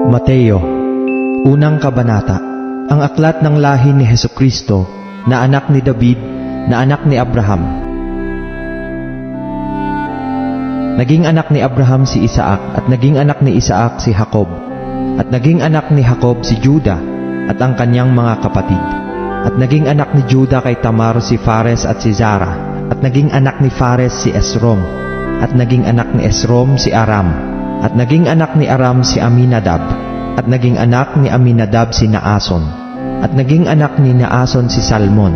Mateo, unang kabanata. Ang aklat ng lahi ni Hesukristo, na anak ni David, na anak ni Abraham. Naging anak ni Abraham si Isaac, at naging anak ni Isaac si Jacob. At naging anak ni Jacob si Juda, at ang kanyang mga kapatid. At naging anak ni Juda kay Tamar si Fares at si Zara. At naging anak ni Fares si Esrom. At naging anak ni Esrom si Aram. At naging anak ni Aram si Aminadab. At naging anak ni Aminadab si Naason. At naging anak ni Naason si Salmon.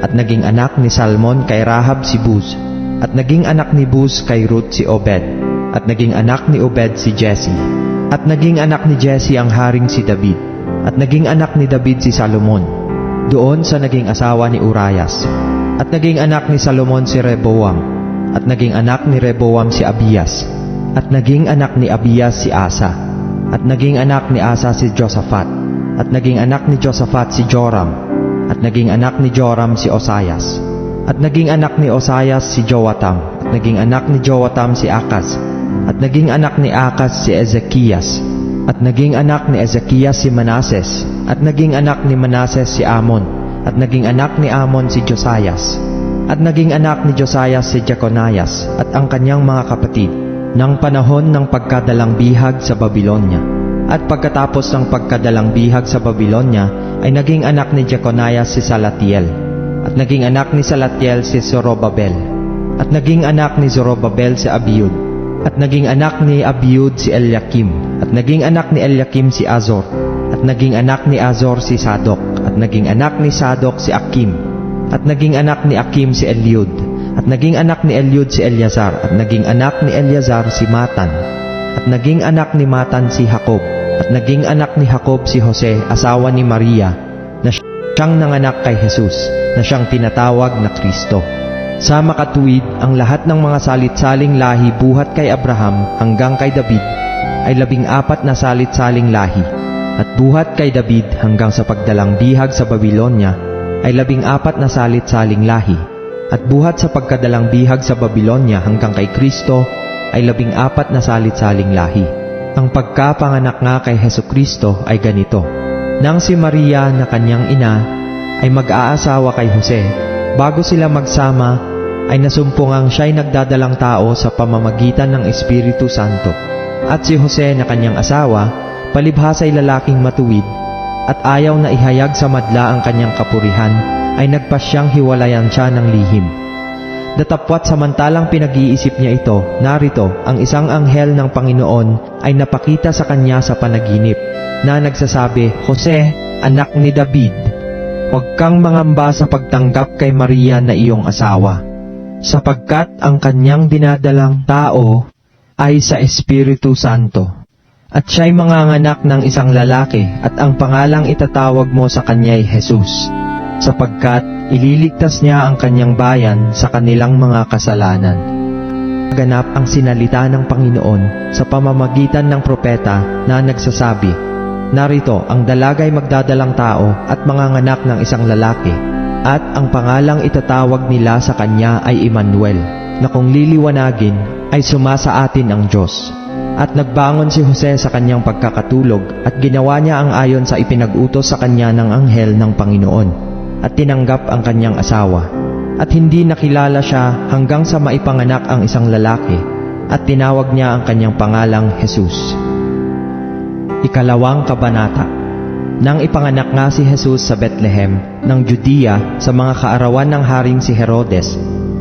At naging anak ni Salmon kay Rahab si Buz. At naging anak ni Buz kay Ruth si Obed. At naging anak ni Obed si Jesse. At naging anak ni Jesse ang haring si David. At naging anak ni David si Salomon, doon sa naging asawa ni Urias. At naging anak ni Salomon si Rehoboam. At naging anak ni Rehoboam si Abias. At naging anak ni Abias si Asa. At naging anak ni Asa si Josaphat. At naging anak ni Josaphat si Joram. At naging anak ni Joram si Osias. At naging anak ni Osias si Joatam. At naging anak ni Joatam si Akaz. At naging anak ni Akaz si Ezekias. At naging anak ni Ezekias si Manases. At naging anak ni Manases si Amon. At naging anak ni Amon si Josias. At naging anak ni Josias si Jeconias at ang kanyang mga kapatid ng panahon ng pagkadalang bihag sa Babilonya. At pagkatapos ng pagkadalang bihag sa Babilonya ay naging anak ni Jeconias si Salatiel. At naging anak ni Salatiel si Zorobabel. At naging anak ni Zorobabel si Abiud. At naging anak ni Abiud si Eliakim. At naging anak ni Eliakim si Azor. At naging anak ni Azor si Sadok. At naging anak ni Sadok si Akim. At naging anak ni Akim si Eliud. At naging anak ni Eliud si Eleazar. At naging anak ni Eleazar si Matan. At naging anak ni Matan si Jacob. At naging anak ni Jacob si Jose, asawa ni Maria, na siyang nanganak kay Jesus, na siyang tinatawag na Kristo. Sa makatuwid, ang lahat ng mga salit-saling lahi buhat kay Abraham hanggang kay David ay 14 na salit-saling lahi. At buhat kay David hanggang sa pagdalang bihag sa Babilonya ay 14 na salit-saling lahi. At buhat sa pagkadalang bihag sa Babilonya hanggang kay Kristo ay 14 na salit-saling lahi. Ang pagkapanganak nga kay Hesukristo ay ganito. Nang si Maria na kanyang ina ay mag-aasawa kay Jose, bago sila magsama ay nasumpungang siya'y nagdadalang tao sa pamamagitan ng Espiritu Santo. At si Jose na kanyang asawa, palibhasa'y lalaking matuwid, at ayaw na ihayag sa madla ang kanyang kapurihan, ay nagpasyang hiwalayan siya ng lihim. Datapwat samantalang pinag-iisip niya ito, narito, ang isang anghel ng Panginoon ay napakita sa kanya sa panaginip, na nagsasabi, Jose, anak ni David, huwag kang mangamba sa pagtanggap kay Maria na iyong asawa, sapagkat ang kanyang dinadalang tao ay sa Espiritu Santo. At siya'y manganganak ng isang lalaki, at ang pangalang itatawag mo sa kanya'y Jesus, sapagkat ililigtas niya ang kanyang bayan sa kanilang mga kasalanan. Ganap ang sinalita ng Panginoon sa pamamagitan ng propeta na nagsasabi, narito, ang dalagay magdadalang tao at manganganak ng isang lalaki, at ang pangalang itatawag nila sa kanya ay Emmanuel, na kung liliwanagin ay sumasa atin ang Diyos. At nagbangon si Jose sa kanyang pagkakatulog at ginawa niya ang ayon sa ipinag-utos sa kanya ng anghel ng Panginoon at tinanggap ang kanyang asawa. At hindi nakilala siya hanggang sa maipanganak ang isang lalaki at tinawag niya ang kanyang pangalang Jesus. Ikalawang kabanata. Nang ipanganak nga si Jesus sa Bethlehem ng Judea sa mga kaarawan ng haring si Herodes,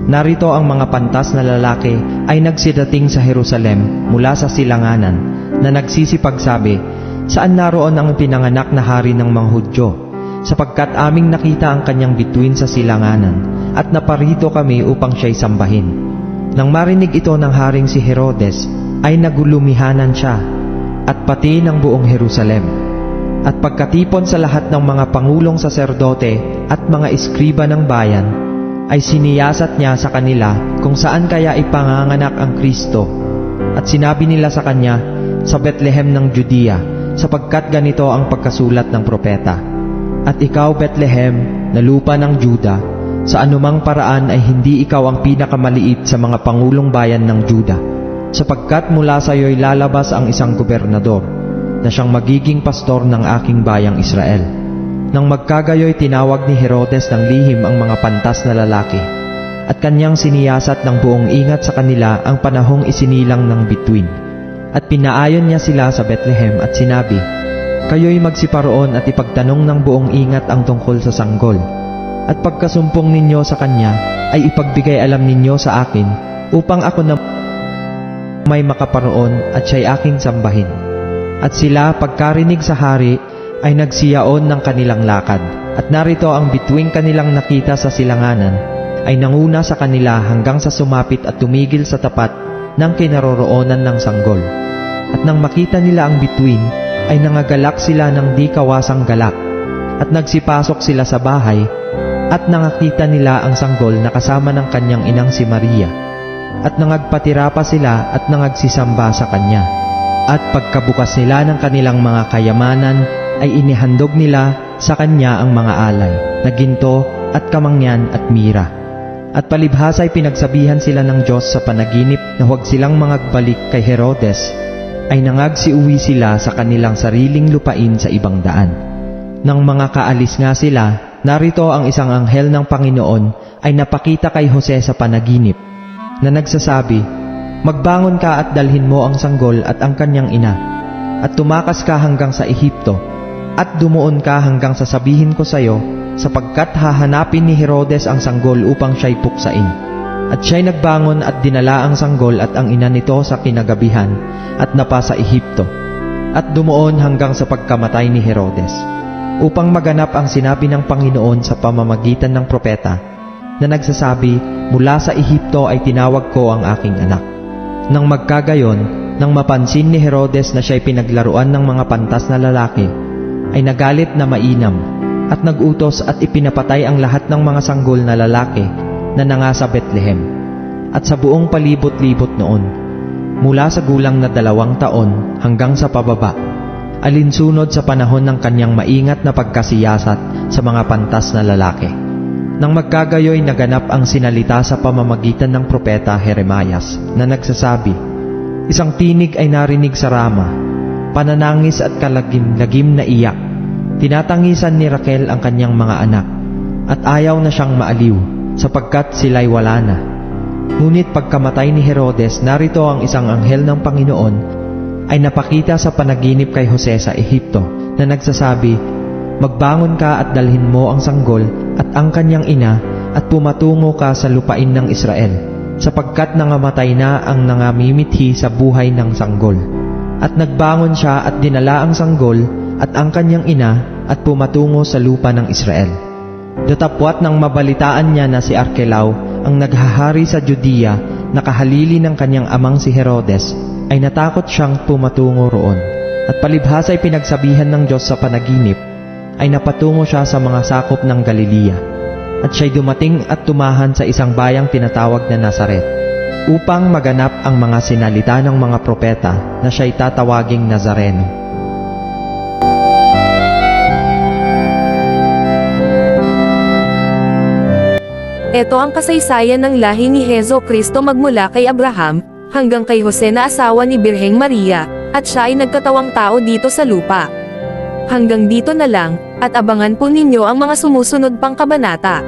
narito ang mga pantas na lalaki ay nagsidating sa Jerusalem mula sa silanganan na nagsisipagsabi, saan naroon ang pinanganak na hari ng mga Hudyo? Sapagkat aming nakita ang kanyang bituin sa silanganan at naparito kami upang siya'y sambahin. Nang marinig ito ng haring si Herodes ay nagulumihanan siya at pati ng buong Jerusalem. At pagkatipon sa lahat ng mga pangulong saserdote at mga iskriba ng bayan, ay siniyasat niya sa kanila kung saan kaya ipanganganak ang Kristo. At sinabi nila sa kanya, sa Bethlehem ng Judea, sapagkat ganito ang pagkasulat ng propeta. At ikaw, Bethlehem, na lupa ng Juda, sa anumang paraan ay hindi ikaw ang pinakamaliit sa mga pangulong bayan ng Juda, sapagkat mula sa iyo'y lalabas ang isang gobernador, na siyang magiging pastor ng aking bayang Israel. Nang magkagayoy, tinawag ni Herodes ng lihim ang mga pantas na lalaki at kanyang siniyasat ng buong ingat sa kanila ang panahong isinilang ng bituin. At pinaayon niya sila sa Bethlehem at sinabi, "Kayo'y magsiparoon at ipagtanong ng buong ingat ang tungkol sa sanggol. At pagkasumpong ninyo sa kanya, ay ipagbigay alam ninyo sa akin upang ako na may makaparoon at siya'y aking sambahin." At sila pagkarinig sa hari ay nagsiyaon ng kanilang lakad. At narito ang bituing kanilang nakita sa silanganan ay nanguna sa kanila hanggang sa sumapit at tumigil sa tapat ng kinaroroonan ng sanggol. At nang makita nila ang bituin, ay nangagalak sila ng di kawasang galak. At nagsipasok sila sa bahay, at nakakita nila ang sanggol na kasama ng kanyang inang si Maria. At nangagpatira pa sila at nangagsisamba sa kanya. At pagkabukas nila ng kanilang mga kayamanan, ay inihandog nila sa kanya ang mga alay, na ginto at kamangyan at mira. At palibhas ay pinagsabihan sila ng Diyos sa panaginip na huwag silang mangagbalik kay Herodes, ay nangagsiuwi sila sa kanilang sariling lupain sa ibang daan. Nang mga kaalis nga sila, narito ang isang anghel ng Panginoon ay napakita kay Jose sa panaginip, na nagsasabi, "Magbangon ka at dalhin mo ang sanggol at ang kanyang ina, at tumakas ka hanggang sa Ehipto, at dumuon ka hanggang sa sabihin ko sa iyo, sapagkat hahanapin ni Herodes ang sanggol upang siya'y puksain." At siya'y nagbangon at dinala ang sanggol at ang ina nito sa kinagabihan at napasa Ehipto, at dumuon hanggang sa pagkamatay ni Herodes, upang maganap ang sinabi ng Panginoon sa pamamagitan ng propeta, na nagsasabi, "Mula sa Ehipto ay tinawag ko ang aking anak." Nang magkagayon, nang mapansin ni Herodes na siya'y pinaglaruan ng mga pantas na lalaki, ay nagalit na mainam, at nagutos at ipinapatay ang lahat ng mga sanggol na lalaki na nanga sa Bethlehem, at sa buong palibot-libot noon, mula sa gulang na 2 taon hanggang sa pababa, alinsunod sa panahon ng kanyang maingat na pagkasiyasat sa mga pantas na lalaki. Nang magkagayoy, naganap ang sinalita sa pamamagitan ng propeta Jeremias, na nagsasabi, "Isang tinig ay narinig sa Rama, pananangis at kalagim-lagim na iyak. Tinatangisan ni Raquel ang kanyang mga anak, at ayaw na siyang maaliw, sapagkat sila'y wala na." Ngunit pagkamatay ni Herodes, narito ang isang anghel ng Panginoon ay napakita sa panaginip kay Jose sa Ehipto, na nagsasabi, "Magbangon ka at dalhin mo ang sanggol at ang kanyang ina, at pumatungo ka sa lupain ng Israel, sapagkat nangamatay na ang nangamimithi sa buhay ng sanggol." At nagbangon siya at dinala ang sanggol at ang kanyang ina, at pumatungo sa lupa ng Israel. Datapwat nang mabalitaan niya na si Arkelao ang naghahari sa Judea, na kahalili ng kanyang amang si Herodes, ay natakot siyang pumatungo roon. At palibhas ay pinagsabihan ng Diyos sa panaginip, ay napatungo siya sa mga sakop ng Galilea. At siya'y dumating at tumahan sa isang bayang tinatawag na Nazaret, upang maganap ang mga sinalita ng mga propeta na siya'y tatawaging Nazareno. Ito ang kasaysayan ng lahi ni Hezo Kristo magmula kay Abraham, hanggang kay Jose na asawa ni Birheng Maria, at siya ay nagkatawang tao dito sa lupa. Hanggang dito na lang, at abangan po ninyo ang mga sumusunod pang kabanata.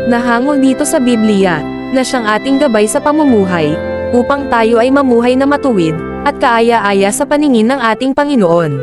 Nahangol dito sa Biblia, na siyang ating gabay sa pamumuhay, upang tayo ay mamuhay na matuwid, at kaaya-aya sa paningin ng ating Panginoon.